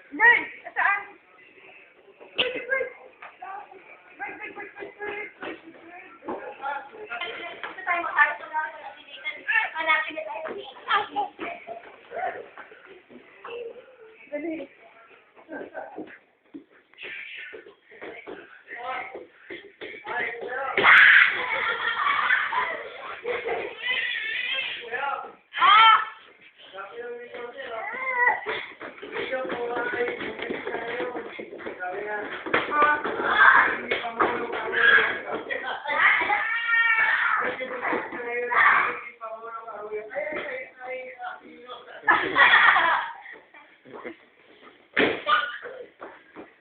Bird! Saan? Bird! Bird! Bird! Bird! Bird! Bird! Bird! Gusto tayo makaharap na lang sa nasibitan. Hanapin na tayo. Dali.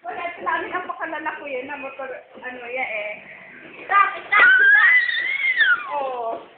Wala, sinabi ang pakalala ko yun na motor, ano yan eh. Stop! Stop! Stop! Oo.